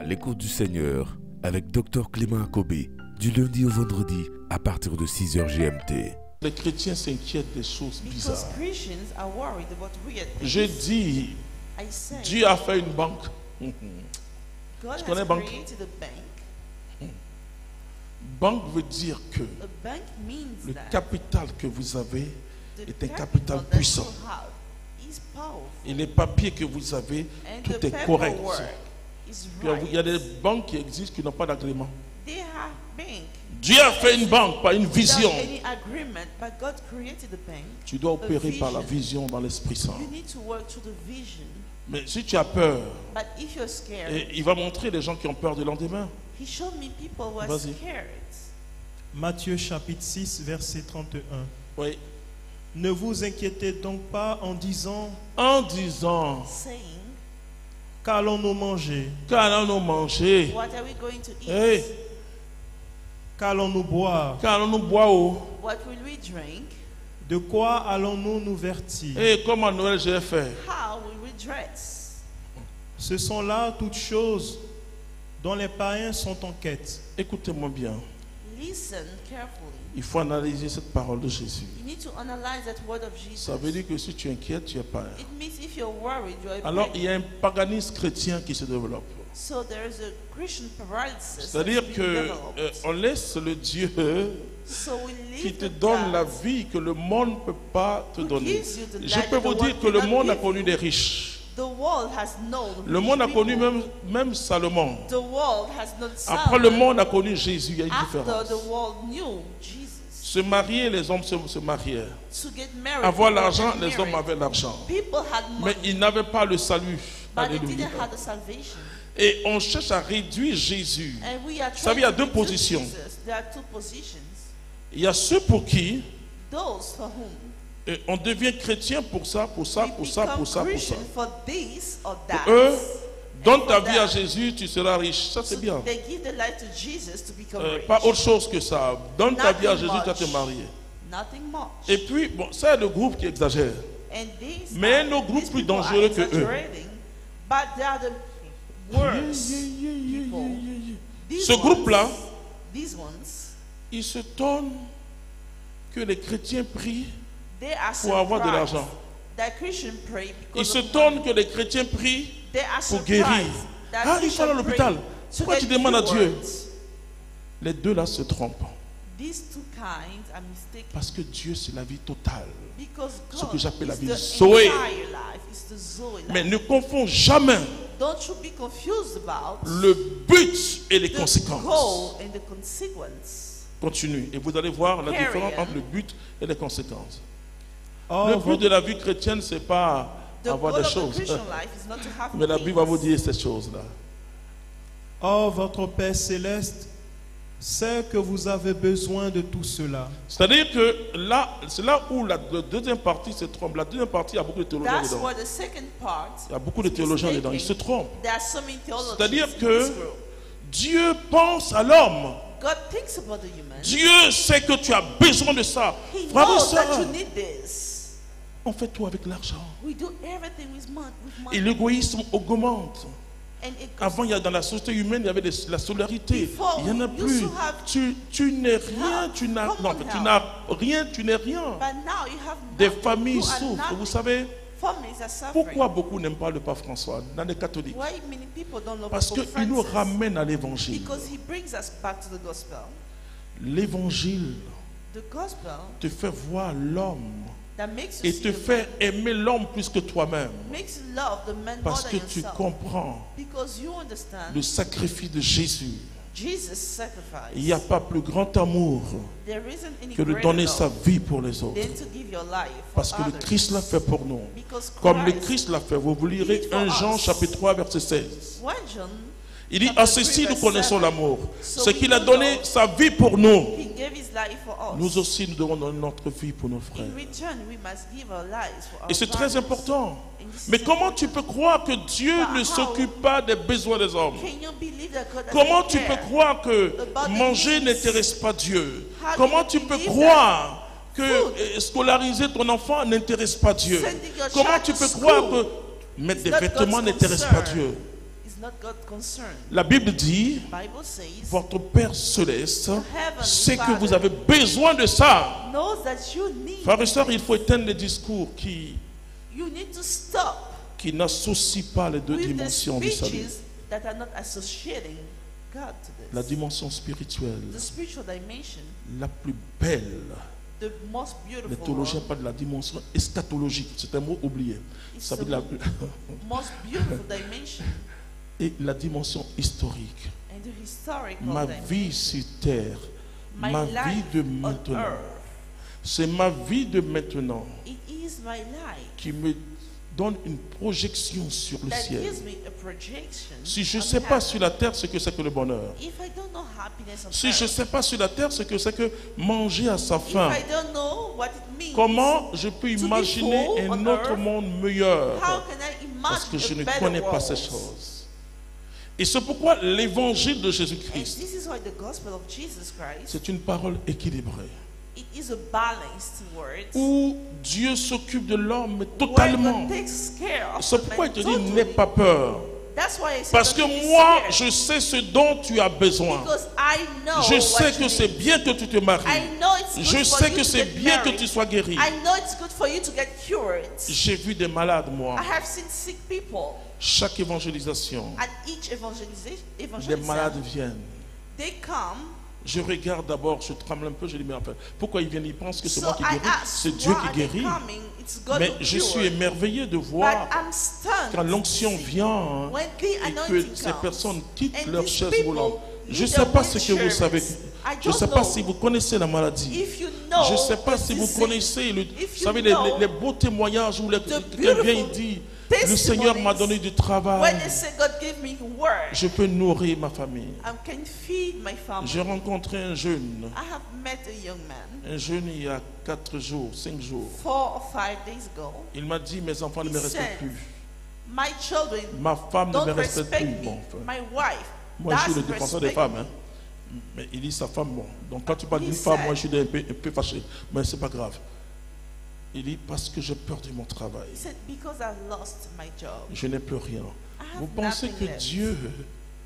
À l'écoute du Seigneur avec Dr Clément Akobé, du lundi au vendredi à partir de 6h GMT. Les chrétiens s'inquiètent des choses Because bizarres. Christians are worried about weird things. Je dis, I say, Dieu a fait une banque. God Tu has connais banque? created a bank. Banque veut dire que A bank means le that capital que vous avez the est un capital capital that puissant. you have is powerful. Et les papiers que vous avez, And tout the est correct. paperwork is Puis il y a des right. banques qui existent qui n'ont pas d'agrément. They have bank Dieu a fait une banque, pas une without vision. any agreement, but God created the bank. Tu dois opérer par la vision. vision dans l'Esprit Saint. You need to work through the vision. Mais si tu as peur, But if you're scared, et il va montrer les gens qui ont peur du lendemain. He showed me people who are Vas-y. scared. Matthieu chapitre 6, verset 31. Oui. Ne vous inquiétez donc pas en disant En disant, Saying, qu'allons-nous manger, qu'allons-nous manger? what are we going to eat? Hey, qu'allons-nous boire, qu'allons-nous boire? What will we drink? de quoi allons-nous nous vertir. Et comme à Noël j'ai fait. How will we dress? Ce sont là toutes choses dont les païens sont en quête. Écoutez-moi bien. Listen carefully. Il faut analyser cette parole de Jésus. You need to analyze that word of Jesus. Ça veut dire que si tu es inquiet, tu es païen. It means if you're worried, you're a Alors pagan. il y a un paganisme chrétien qui se développe. So there is a Christian paralysis. C'est-à-dire that's que being developed. on laisse le Dieu So we qui leave te the donne God la vie que le monde ne peut pas te who donner. gives you the Je life peux that vous the dire world que le cannot monde a give connu you. des riches. The world has known Le rich monde a connu people. même Salomon. The world has known Après le Solomon. monde a connu Jésus. Il y a une After différence. the world knew Jesus. Se marier, les hommes se mariaient. To get married, Avoir people l'argent, get les hommes married. avaient l'argent. People had Mais money, ils n'avaient pas le salut. but they Alléluia. didn't have the salvation. Et on cherche à réduire Jésus. And we are Vous savez, il y a trying deux to reduce positions. Jesus. There are two positions. Il y a ceux pour qui Those for whom on devient chrétien pour ça, pour ça, we pour ça, become pour ça, pour ça. Christian for this or that. Pour eux, donne And ta for vie à that. Jésus, tu seras riche. Ça, c'est So bien. they give the life to Jesus to become rich. Pas autre chose que ça. Donne ta vie à Nothing Jésus, tu vas te much. marier. Nothing much. Et puis, bon, c'est le groupe qui exagère. And these Mais are- nos groupes these plus people are dangereux que eux. exaggerating, but they are the worst people. These Ce groupe-là, these ones, il se donne que les chrétiens prient they are pour avoir de surprised l'argent. that Christians pray Il because se of donne money. que les chrétiens prient They are pour surprised guérir. that Ah, il faut Christians aller à l'hôpital. pray to Pourquoi tu get demandes à Dieu? cured. Les deux là se trompent. These two kinds are mistaken Parce que Dieu, c'est la vie totale. because Ce que God j'appelle la is vie the Zoé. entire life, is the Zoe Mais life. ne confonds jamais Don't you be confused about le but et les the conséquences. goal and the consequence. Continue. Et vous allez voir la Carry différence on. entre le but et les conséquences. Or, Le but votre, de la vie chrétienne, c'est pas The avoir goal des of the choses. Christian life is not to have Mais la Bible va vous things. dire ces choses-là. or votre Père céleste sait que vous avez besoin de tout cela. C'est-à-dire que là, c'est là où la deuxième partie se trompe. La deuxième partie, il y a beaucoup de théologiens That's dedans. where the second part Il y a beaucoup de théologiens is dedans. Ils se making. trompent. There are so many theologians C'est-à-dire in this que group. Dieu pense à l'homme. God thinks about the human. Dieu sait que tu as besoin de ça. He Frères et knows that sœurs, you need this. on fait tout avec l'argent. We do everything with money. Et l'égoïsme augmente. And it goes. Avant, dans la société humaine, il y avait la solidarité. Before, Il n'y en a we plus. used to have Tu n'es rien, help, tu n'as common non, en fait, tu help. n'as rien, tu n'es rien. But now you have Des nothing. familles You are souffrent. nothing. Vous savez Families are suffering. pourquoi beaucoup n'aiment pas le pape François dans les catholiques? Why many people don't love Parce Pope qu'il nous Francis? ramène à l'évangile. Because he brings us back to the gospel. L'évangile The gospel te fait voir l'homme that makes you et see te the fait aimer l'homme plus que toi-même. makes you love the man more Parce than que tu yourself. comprends Because you understand le sacrifice de Jésus. Jesus' sacrifice. Il n'y a pas plus grand amour There isn't any que de greater donner love sa vie pour les autres. than to give your life for Parce que le others. Christ l'a fait pour nous. Because Comme le Christ Christ l'a fait. Vous lirez did for 1 Jean us. chapitre 3 verset 16. 1 John, Il dit, chapter à ceci 3, nous verse connaissons 7. l'amour. So C'est we qu'il a know donné love. sa vie pour nous. He gave his life for us. Nous aussi, nous devons donner notre vie pour nos frères. In return, we must give our lives for our Et c'est très brothers. important. And this Mais is comment tu peux croire que Dieu But ne how? s'occupe pas des besoins des hommes? Can you believe that God doesn't Comment tu care? peux croire que about the manger needs? n'intéresse pas Dieu? How Comment do tu you peux believe croire que Food. scolariser ton enfant n'intéresse pas Dieu? Sending your Comment child tu to peux school croire que mettre is des not vêtements God's n'intéresse pas concern. Dieu? It's not God concerned. La Bible dit, The Bible says, votre Père céleste Heavenly sait que Father vous avez besoin de ça. knows that you need. Frères et sœurs, il faut éteindre les discours You need to stop qui n'associent pas les deux with the dimensions du salut. speeches that are not associating God to this. La dimension spirituelle, The spiritual dimension, la plus belle. the most Les beautiful théologiens one, parlent de la dimension eschatologique. C'est un mot oublié. It's Ça veut the dire most beautiful dimension, et la dimension historique. and the historical Ma dimension. vie sur terre, My ma vie life de on maintenant. earth. C'est ma vie de maintenant It is my life qui me donne une projection sur le that ciel. gives me a projection. Si je ne of sais pas heaven. sur la terre ce que c'est que le bonheur, If I don't know happiness on si je ne earth, sais pas sur la terre ce que c'est que manger à sa if faim, I don't know what it means, comment je peux be imaginer full un on autre earth, monde meilleur? how can I Parce que je imagine ne a better connais pas world? ces choses. Et c'est pourquoi l'évangile de And Jésus-Christ, this is why the gospel of Jesus Christ, c'est une parole équilibrée, it is a balanced word. où Dieu s'occupe de l'homme Where totalement. God takes care of C'est the pourquoi man il te dit, totally. n'aie pas peur. That's why I say Parce que don't be moi, scared. je sais ce dont tu as besoin. Because I know Je what sais you que c'est need. bien que tu te maries. I know it's good Je for sais you que to c'est get bien que married. tu sois guéri. I know it's good for you to get cured. J'ai vu des malades, moi. I have seen sick people. Chaque évangélisation, At each des evangelism, malades viennent. they come. Je regarde d'abord, je tremble un peu, je dis, mais enfin, pourquoi ils viennent? Ils pensent que c'est So moi qui I guéris. ask, C'est Dieu why qui are they guérit. coming? It's God Mais who je cures. suis émerveillé de But voir I'm stunned quand l'onction vient when the et anointing que ces comes. personnes quittent And leur these chaise people roulante. Je ne leave sais their pas ce que vous wheelchairs. savez. I Je ne don't sais pas know. si vous connaissez la maladie. If you know Je ne sais pas the si vous disease, connaissez, vous if you savez, know les beaux témoignages où quelqu'un beautiful vient et dit, le Seigneur m'a donné du when travail, they say God gave me work, je peux nourrir ma famille. I can feed my family. J'ai rencontré un jeune, I have met a young man il y a 4 jours, 5 jours. 4 or 5 days ago. Il m'a dit, mes enfants ne me He respectent said, plus. My children Ma femme ne me don't respecte respect plus. me. Bon, enfin, My wife moi, je suis le doesn't défenseur des respect femmes. me. Hein. Mais il dit sa femme, bon. Donc quand tu parles He d'une femme, said- moi je suis un peu fâché. Mais c'est pas grave. Il dit, parce que j'ai peur de mon travail. He said, because I lost my job. Je n'ai plus rien. I have Vous pensez nothing que left. Dieu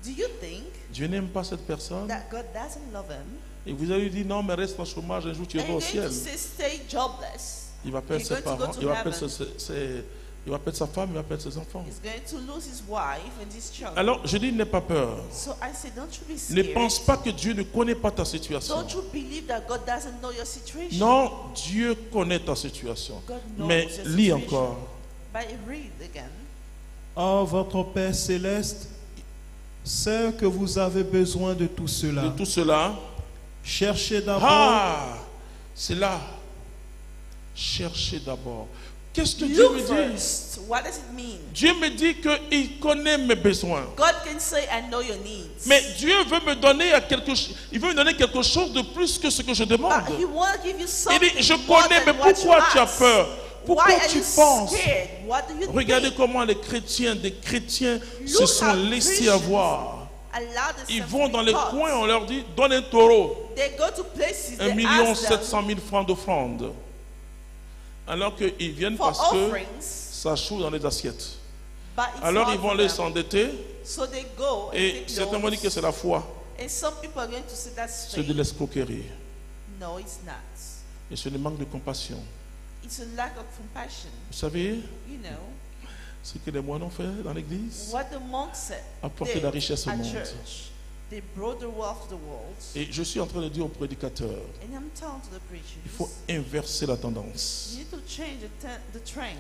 Do you think n'aime pas cette personne? that God doesn't love him? Et vous allez lui dire, non, mais reste en chômage, un jour tu Are iras you au going ciel. to say stay jobless? Il va perdre You're ses going to go parents, to il va perdre heaven. il va perdre sa femme, il va perdre ses enfants. He's going to lose his wife and his child. Alors, je dis, n'aie pas peur. So I say, don't you be Ne scared. pense pas que Dieu ne connaît pas ta situation. Don't you believe that God doesn't know your situation? Non, Dieu connaît ta situation. God knows Mais your lis situation. encore. But read again. Oh, votre Père céleste sait que vous avez besoin de tout De cela. tout cela, Cherchez d'abord. ah, c'est là. Cherchez d'abord. Qu'est-ce que Dieu Look me dit? first. What does it mean? Dieu me dit qu'il connaît mes besoins. God can say, I know your needs. Mais Dieu veut me donner il veut me donner quelque chose de plus que ce que je demande. But He want to give you Il something dit, je more connais, than mais what you pourquoi tu as ask. peur? Pourquoi Why are tu you penses? scared? What do you Regardez think? comment des chrétiens se Look sont how laissés Christians avoir. allow themselves Ils to vont be dans les taught. coins, on leur dit, donne un taureau. They go to places, 1 they ask them 700 000 francs d'offrande. Alors qu'ils viennent for parce que offerings, ça choue dans les assiettes. but it's Alors not ils vont for aller them. s'endetter So they go and et take certains vont dire que loans. c'est la foi. And some people are going to say that's C'est de faith. l'escroquerie. No, it's not. Et c'est le manque de compassion. It's a lack of compassion. Vous savez You know, ce que les moines ont fait dans l'église? what the monks said Apporter did la richesse au at monde. church. They brought the wealth to the world. Et je suis en train de dire aux prédicateurs, And I'm telling to the preachers, il faut inverser la tendance. you need to change the trend.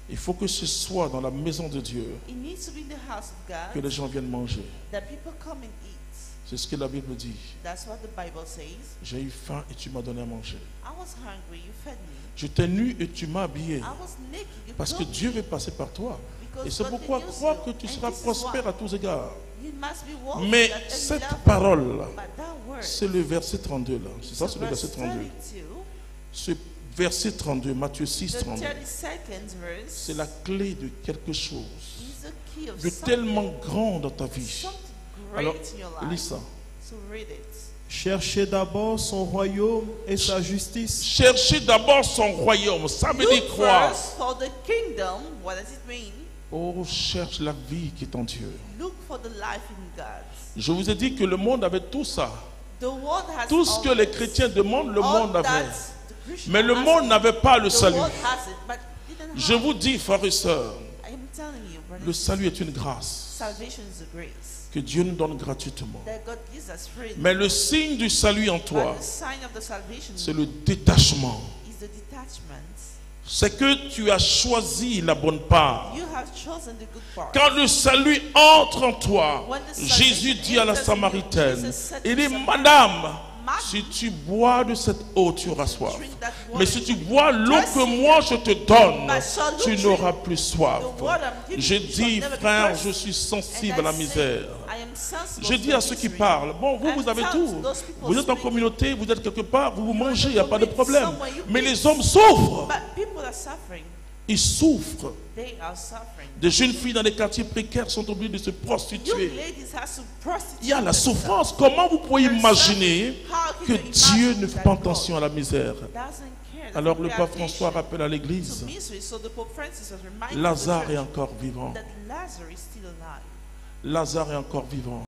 Il faut que ce soit dans la maison de Dieu It needs to be in the house of que God les gens viennent manger. that people come and eat. C'est ce que la Bible dit. That's what the Bible says. J'ai eu faim et tu m'as donné à manger. I was hungry, you fed me. J'étais nu et tu m'as habillé. I was naked, you Parce que clothed me. Dieu veut passer par toi. Because Et c'est God pourquoi can use crois you. que tu And seras this is prospère why à tous égards. you must be wealthy Mais at every cette level. parole, But that word, c'est le verset 32 là. C'est ça, c'est le verset 32. Ce verset 32, Matthieu 6, The 32. 32nd verse C'est la clé de quelque chose is the key of de something, tellement grand dans ta vie. something great Alors, in your lis life. ça. So read it. Cherchez d'abord son royaume et sa justice. Cherchez d'abord son royaume. Ça veut dire Look croire. first for the kingdom. What does it mean? Oh, cherche la vie qui est en Dieu. Look for the life in God. Je vous ai dit que le monde avait tout ça. The world has Tout ce que all les this. chrétiens demandent, le All monde avait. that the Christian Mais le has monde it. n'avait pas le The salut. world has it, but it didn't Je have vous it. dis, frères et sœurs, I am telling you, brothers, le salut est une grâce salvation is a grace que Dieu nous donne gratuitement. that God gives us freely. Mais le signe du salut en But toi, the sign of the salvation c'est le détachement. is the detachment. C'est que tu as choisi la bonne part. You have chosen the good part. Quand le salut entre en toi, When the salvation Jésus dit à la enters in you, Samaritaine, Jesus said il to dit, the Madame, Madame, si tu bois de cette eau, tu auras soif. drink that water. Mais si tu bois l'eau que moi je te donne, But shall you tu drink n'auras plus soif. the water I'm giving Je you, you shall dis, never be frère, thirsty. je suis sensible And à la I say, misère. I am sensible Je to dis à ceux qui misery. parlent, bon, vous avez And tout. tell those people Vous êtes en speaking, communauté, vous êtes quelque part, vous mangez, il n'y a pas de community, problème. somewhere you Mais eat. les hommes souffrent. But people are suffering. Ils souffrent. They are suffering. Des jeunes filles dans les quartiers précaires sont obligées de se Young prostituer. ladies have to prostitute Il y a la themselves. souffrance. Comment vous pouvez There's imaginer How can que you Dieu imagine ne fait that pas God attention à la misère? doesn't care, Alors doesn't le pay pape François attention rappelle à to l'église, misery? So the Pope Francis was reminding Lazare the est church encore vivant. that Lazarus is still alive. Lazare est encore vivant.